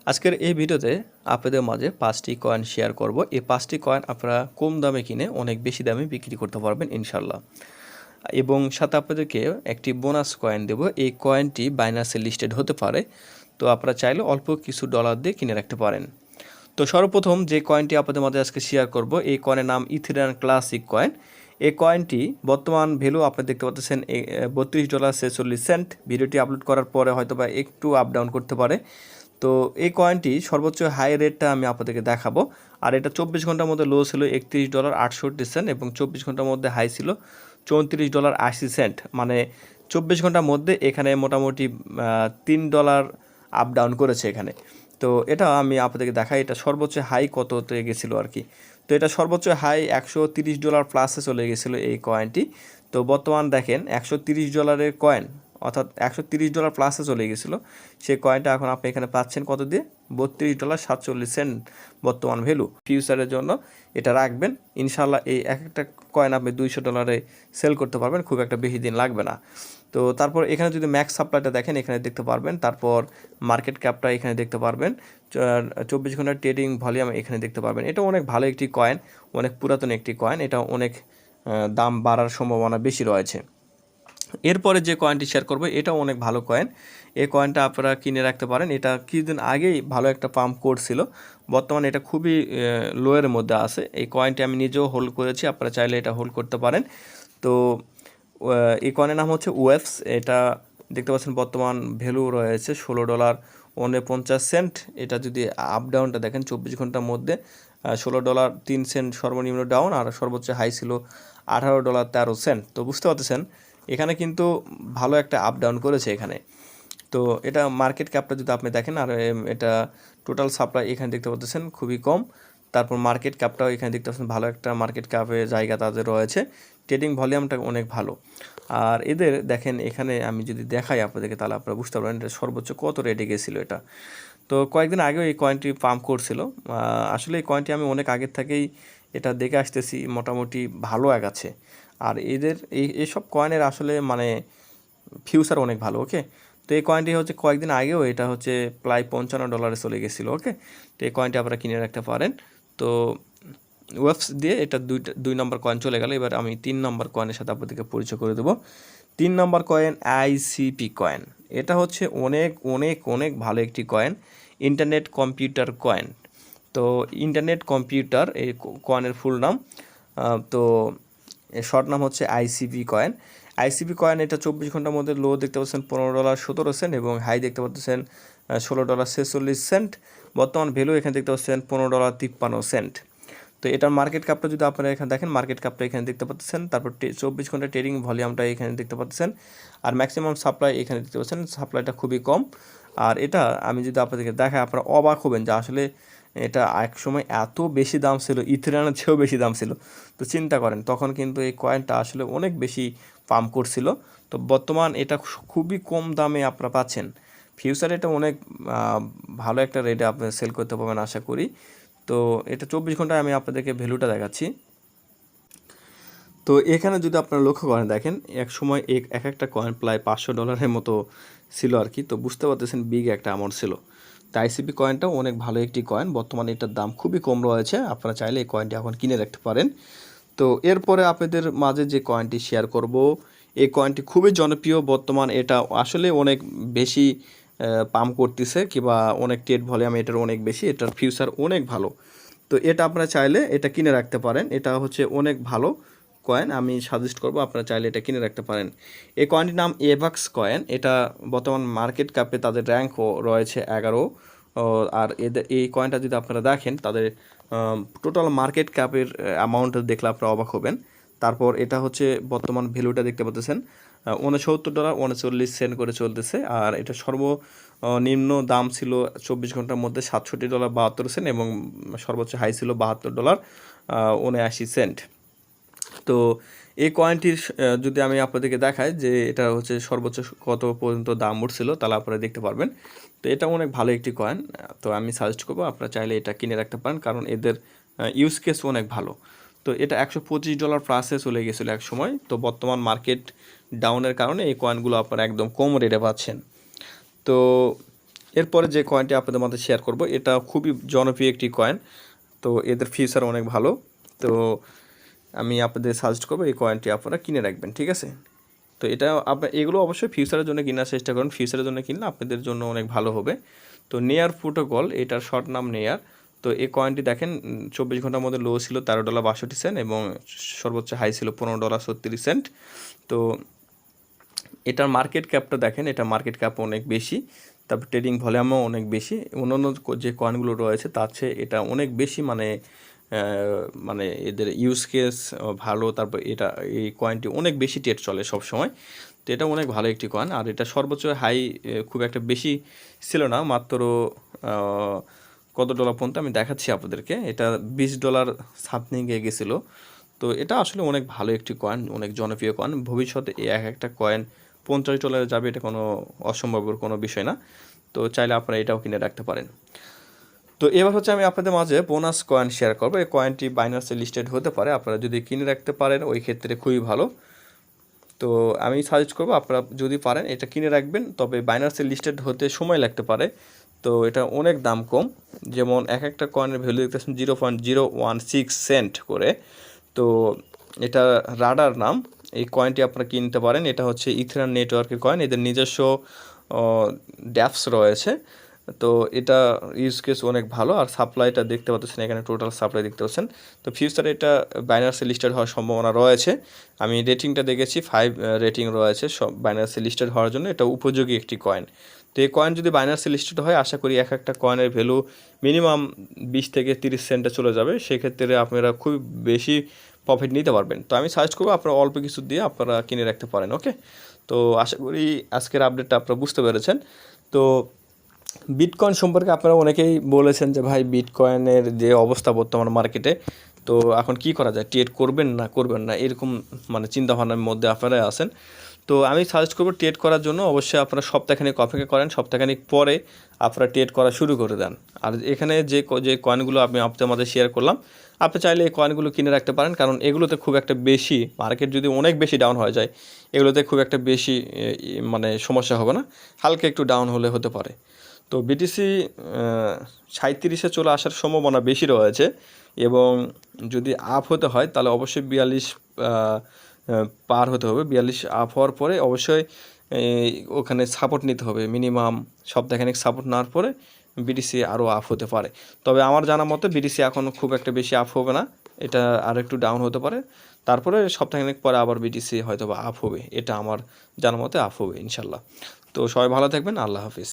আজকের এই ভিডিওতে আপনাদের মাঝে 5টি কয়েন শেয়ার করব। এই 5টি কয়েন আপনারা কম দামে কিনে অনেক বেশি দামে বিক্রি করতে পারবেন ইনশাল্লাহ। এবং সাথে আপনাদেরকে একটি বোনাস কয়েন দেব। এই কয়েনটি বাইন্যান্সে লিস্টেড হতে পারে, তো আপনারা চাইলে অল্প কিছু ডলার দিয়ে কিনে রাখতে পারেন। তো সর্বপ্রথম যে কয়েনটি আপনাদের মাঝে আজকে শেয়ার করব, এই কয়েনের নাম ইথেরিয়াম ক্লাসিক কয়েন। এই কয়েনটি বর্তমান ভ্যালু আপনি দেখতে পাচ্ছেন $32.46। ভিডিওটি আপলোড করার পরে হয়তো বা একটু আপ ডাউন করতে পারে। তো এই কয়েনটি সর্বোচ্চ হাই রেটটা আমি আপনাদেরকে দেখাবো। আর এটা 24 ঘন্টার মধ্যে লো ছিল $31.68 এবং 24 ঘন্টার মধ্যে হাই ছিল $34.80। মানে 24 ঘন্টার মধ্যে এখানে মোটামুটি $3 আপ ডাউন করেছে এখানে। তো এটা আমি আপনাদেরকে দেখাই, এটা সর্বোচ্চ হাই কততে গেছিলো আর কি। তো এটা সর্বোচ্চ হাই $130 প্লাসে চলে গেছিলো এই কয়েনটি। তো বর্তমান দেখেন $130 কয়েন, অর্থাৎ $130 প্লাসে চলে গেছিলো। সেই কয়েনটা এখন আপনি এখানে পাচ্ছেন কত দিয়ে? $32.47 বর্তমান ভ্যালু। ফিউচারের জন্য এটা রাখবেন ইনশাল্লাহ। এই এক একটা কয়েন আপনি $200 সেল করতে পারবেন, খুব একটা বেশি দিন লাগবে না। তো তারপর এখানে যদি ম্যাক্স সাপ্লাইটা দেখেন এখানে দেখতে পারবেন, তারপর মার্কেট ক্যাপটা এখানে দেখতে পারবেন, 24 ঘন্টার ট্রেডিং ভলিউম এখানে দেখতে পারবেন। এটা অনেক ভালো একটি কয়েন, অনেক পুরাতন একটি কয়েন, এটা অনেক দাম বাড়ার সম্ভাবনা বেশি রয়েছে। এরপরে যে কয়েনটি শেয়ার করবো এটা অনেক ভালো কয়েন। এই কয়েনটা আপনারা কিনে রাখতে পারেন। এটা কিছুদিন আগেই ভালো একটা পাম্প করছিল, বর্তমানে এটা খুবই লোয়ের মধ্যে আছে। এই কয়েনটি আমি নিজেও হোল্ড করেছি, আপনারা চাইলে এটা হোল্ড করতে পারেন। তো এই কয়েনের নাম হচ্ছে ওয়েভস। এটা দেখতে পাচ্ছেন বর্তমান ভ্যালু রয়েছে $16.49। এটা যদি আপ ডাউনটা দেখেন 24 ঘন্টার মধ্যে $16.03 সর্বনিম্ন ডাউন, আর সর্বোচ্চ হাই ছিল $18.13। তো বুঝতে পারতেছেন এখানে কিন্তু ভালো একটা আপ ডাউন করেছে এখানে। তো এটা মার্কেট ক্যাপটা যদি আপনি দেখেন, আর এটা টোটাল সাপ্লাই এখানে দেখতে পাচ্ছেন খুবই কম। তারপর মার্কেট ক্যাপটাও এখানে দেখতে পাচ্ছেন ভালো একটা মার্কেট ক্যাপের জায়গা তাদের রয়েছে, ট্রেডিং ভলিউমটা অনেক ভালো। আর এদের দেখেন এখানে আমি যদি দেখাই আপনাদেরকে তাহলে আপনারা বুঝতে পারবেন এটা সর্বোচ্চ কত রেটে গেছিলো এটা। তো কয়েকদিন আগেও এই কয়েনটি পাম্প করছিল। আসলে এই কয়েনটি আমি অনেক আগের থেকেই এটা দেখে আসতেছি, মোটামুটি ভালো আগাচ্ছে। আর এদের এইসব কয়েনের আসলে মানে ফিউচার অনেক ভালো। ওকে, তো এই কয়েনটি হচ্ছে কয়েকদিন আগেও এটা হচ্ছে প্রায় $55 চলে গেছিলো। ওকে, তো এই কয়েনটি আপনারা কিনে রাখতে পারেন। তো ওয়েবস দিয়ে এটা দুই নম্বর কয়েন চলে গেল। এবার আমি 3 নম্বর কয়েনের সাথে আপনাদেরকে পরিচয় করে দেবো। 3 নম্বর কয়েন আইসিপি কয়েন। এটা হচ্ছে অনেক অনেক অনেক ভালো একটি কয়েন, ইন্টারনেট কম্পিউটার কয়েন। তো ইন্টারনেট কম্পিউটার এই কয়েনের ফুল নাম। তো এর শর্ট নাম হচ্ছে আইসিপি কয়েন। আইসিপি কয়েন এটা 24 ঘন্টার মধ্যে লো দেখতে পাচ্ছেন $15.17 এবং হাই দেখতে পাচ্ছেন $16.46। বর্তমান ভ্যালু এখানে দেখতে পাচ্ছেন $15.53। তো এটার মার্কেট ক্যাপটা যদি আপনারা এখানে দেখেন, মার্কেট ক্যাপটা এখানে দেখতে পাচ্ছেন, তারপর 24 ঘন্টা ট্রেডিং ভলিউমটা এখানে দেখতে পাচ্ছেন, আর ম্যাক্সিমাম সাপ্লাই এখানে দেখতে পাচ্ছেন। সাপ্লাইটা খুবই কম। আর এটা আমি যদি আপনাদেরকে দেখাই আপনারা অবাক হবেন যে আসলে এটা এক সময় এত বেশি দাম ছিল, ইথেরিয়ামের চেয়েও বেশি দাম ছিল। তো চিন্তা করেন তখন কিন্তু এই কয়েনটা আসলে অনেক বেশি পাম্প করছিল। তো বর্তমান এটা খুবই কম দামে আপনারা পাচ্ছেন। ফিউচারে এটা অনেক ভালো একটা রেটে আপনি সেল করতে পারবেন আশা করি। তো এটা 24 ঘন্টায় আমি আপনাদেরকে ভ্যালুটা দেখাচ্ছি। তো এখানে যদি আপনারা লক্ষ্য করেন দেখেন এক সময় এক একটা কয়েন প্রায় $500 মতো ছিল আর কি। তো বুঝতে পারতেছেন বিগ একটা অ্যামাউন্ট ছিল। তো আইসিপি কয়েনটাও অনেক ভালো একটি কয়েন, বর্তমানে এটার দাম খুবই কম রয়েছে, আপনারা চাইলে এই কয়েনটি এখন কিনে রাখতে পারেন। তো এরপরে আপনাদের মাঝে যে কয়েনটি শেয়ার করব, এই কয়েনটি খুবই জনপ্রিয়, বর্তমান এটা আসলে অনেক বেশি পাম্প করতেছে কিংবা অনেক ট্রেড ভলিউম এটার অনেক বেশি, এটার ফিউচার অনেক ভালো। তো এটা আপনারা চাইলে এটা কিনে রাখতে পারেন, এটা হচ্ছে অনেক ভালো কয়েন, আমি সাজেস্ট করব আপনারা চাইলে এটা কিনে রাখতে পারেন। এই কয়েনটির নাম এভাক্স কয়েন। এটা বর্তমান মার্কেট ক্যাপে তাদের র্যাঙ্কও রয়েছে 11। আর এদের এই কয়েনটা যদি আপনারা দেখেন তাদের টোটাল মার্কেট ক্যাপের অ্যামাউন্ট দেখলে আপনারা অবাক হবেন। তারপর এটা হচ্ছে বর্তমান ভ্যালুটা দেখতে পাচ্ছেন $69.39 করে চলতেছে। আর এটা সর্বনিম্ন দাম ছিল 24 ঘন্টার মধ্যে $67.72 এবং সর্বোচ্চ হাই ছিল $72.79। তো এই কয়েনটির যদি আমি আপনাদেরকে দেখাই যে এটা হচ্ছে সর্বোচ্চ কত পর্যন্ত দাম উঠছিল তাহলে আপনারা দেখতে পারবেন। তো এটা অনেক ভালো একটি কয়েন, তো আমি সাজেস্ট করবো আপনারা চাইলে এটা কিনে রাখতে পারেন, কারণ এদের ইউজ কেস অনেক ভালো। তো এটা $125 প্লাসে চলে গেছিলো এক সময়। তো বর্তমান মার্কেট ডাউনের কারণে এই কয়েনগুলো আপনারা একদম কম রেটে পাচ্ছেন। তো এরপরে যে কয়েনটি আপনাদের মধ্যে শেয়ার করব, এটা খুবই জনপ্রিয় একটি কয়েন। তো এদের ফিচার অনেক ভালো। তো আমি আপনাদের সাজেস্ট করবো এই কয়েনটি আপনারা কিনে রাখবেন, ঠিক আছে। তো এটা এগুলো অবশ্যই ফিউচারের জন্য কেনার চেষ্টা করুন, ফিউচারের জন্য কিনলে আপনাদের জন্য অনেক ভালো হবে। তো নেয়ার প্রোটোকল, এটার শর্ট নাম নেয়ার। তো এই কয়েনটি দেখেন 24 ঘন্টার মধ্যে লো ছিল $13.62 এবং সর্বোচ্চ হাই ছিল $15.36। তো এটার মার্কেট ক্যাপটা দেখেন, এটা মার্কেট ক্যাপ অনেক বেশি, তারপর ট্রেডিং ভলিউমও অনেক বেশি। অন্যান্য যে কয়েনগুলো রয়েছে তার চেয়ে এটা অনেক বেশি, মানে এদের ইউজ কেস ভালো। তারপর এই কয়েনটি অনেক বেশি ট্রেড চলে সব সময়। তো এটা অনেক ভালো একটি কয়েন। আর এটা সর্বোচ্চ হাই খুব একটা বেশি ছিল না, মাত্র কত ডলার পর্যন্ত আমি দেখাচ্ছি আপনাদেরকে। এটা $20 সামথিংয়ে গেছিলো। তো এটা আসলে অনেক ভালো একটি কয়েন, অনেক জনপ্রিয় কয়েন। ভবিষ্যতে এই একটা কয়েন $50 যাবে, এটা কোনো অসম্ভবের কোনো বিষয় না। তো চাইলে আপনারা এটাও কিনে রাখতে পারেন। তো এবার হচ্ছে আমি আপনাদের মাঝে বোনাস কয়েন শেয়ার করবো। এই কয়েনটি বাইন্যান্সে লিস্টেড হতে পারে, আপনারা যদি কিনে রাখতে পারেন ওই ক্ষেত্রে খুবই ভালো। তো আমি সাজেস্ট করবো আপনারা যদি পারেন এটা কিনে রাখবেন, তবে বাইন্যান্সে লিস্টেড হতে সময় লাগতে পারে। তো এটা অনেক দাম কম, যেমন একটা কয়েনের ভ্যালু দেখতেছেন 0.016 করে। তো এটা রাডার নাম, এই কয়েনটি আপনারা কিনতে পারেন। এটা হচ্ছে ইথেরিয়াম নেটওয়ার্কের কয়েন, এদের নিজস্ব ড্যাপস রয়েছে। তো এটা ইউজ কেস অনেক ভালো। আর সাপ্লাইটা দেখতে পাচ্ছেন, এখানে টোটাল সাপ্লাই দেখতে পাচ্ছেন। তো ফিউচারে এটা বাইন্যান্সে লিস্টেড হওয়ার সম্ভাবনা রয়েছে। আমি রেটিংটা দেখেছি, 5 রেটিং রয়েছে সব বাইন্যান্সে লিস্টেড হওয়ার জন্য। এটা উপযোগী একটি কয়েন। তো এই কয়েন যদি বাইন্যান্সে লিস্টেড হয়, আশা করি একটা কয়েনের ভ্যালু মিনিমাম 20 থেকে 30 সেন্টে চলে যাবে। সেক্ষেত্রে আপনারা খুব বেশি প্রফিট নিতে পারবেন। তো আমি সাজেস্ট করবো আপনারা অল্প কিছু দিয়ে আপনারা কিনে রাখতে পারেন। ওকে, তো আশা করি আজকের আপডেটটা আপনারা বুঝতে পেরেছেন। তো বিটকয়েন সম্পর্কে আপনারা অনেকেই বলেছেন যে ভাই বিটকয়েনের যে অবস্থা বর্তমান মার্কেটে, তো এখন কি করা যায়, ট্রেড করবেন না এরকম চিন্তাভাবনার মধ্যে আপনারা আছেন। তো আমি সাজেস্ট করবো ট্রেড করার জন্য অবশ্যই আপনারা সপ্তাহখানেক অপেক্ষা করেন, সপ্তাহখানেক পরে আপনারা ট্রেড করা শুরু করে দেন। আর এখানে যে কয়েনগুলো আমি আপনাদের মাঝে শেয়ার করলাম, আপনি চাইলে এই কয়েনগুলো কিনে রাখতে পারেন, কারণ এগুলোতে খুব একটা বেশি মার্কেট যদি অনেক বেশি ডাউন হয়ে যায়, এগুলোতে খুব একটা বেশি সমস্যা হবে না, হালকা একটু ডাউন হলে হতে পারে। তো বিটিসি 37-এ চলে আসার সম্ভাবনা বেশি রয়েছে, এবং যদি আপ হতে হয় তাহলে অবশ্যই 42 পার হতে হবে। 42 আপ হওয়ার পরে অবশ্যই ওখানে সাপোর্ট নিতে হবে, মিনিমাম সপ্তাহখানেক সাপোর্ট নেওয়ার পরে বিটিসি আরও আপ হতে পারে। তবে আমার জানা মতে বিটিসি এখন খুব একটা বেশি আপ হবে না, এটা আর একটু ডাউন হতে পারে। তারপরে সপ্তাহখানেক পরে আবার বিটিসি হয়তো বা আপ হবে, এটা আমার জানা মতে আপ হবে ইনশাল্লাহ। তো সবাই ভালো থাকবেন, আল্লাহ হাফিজ।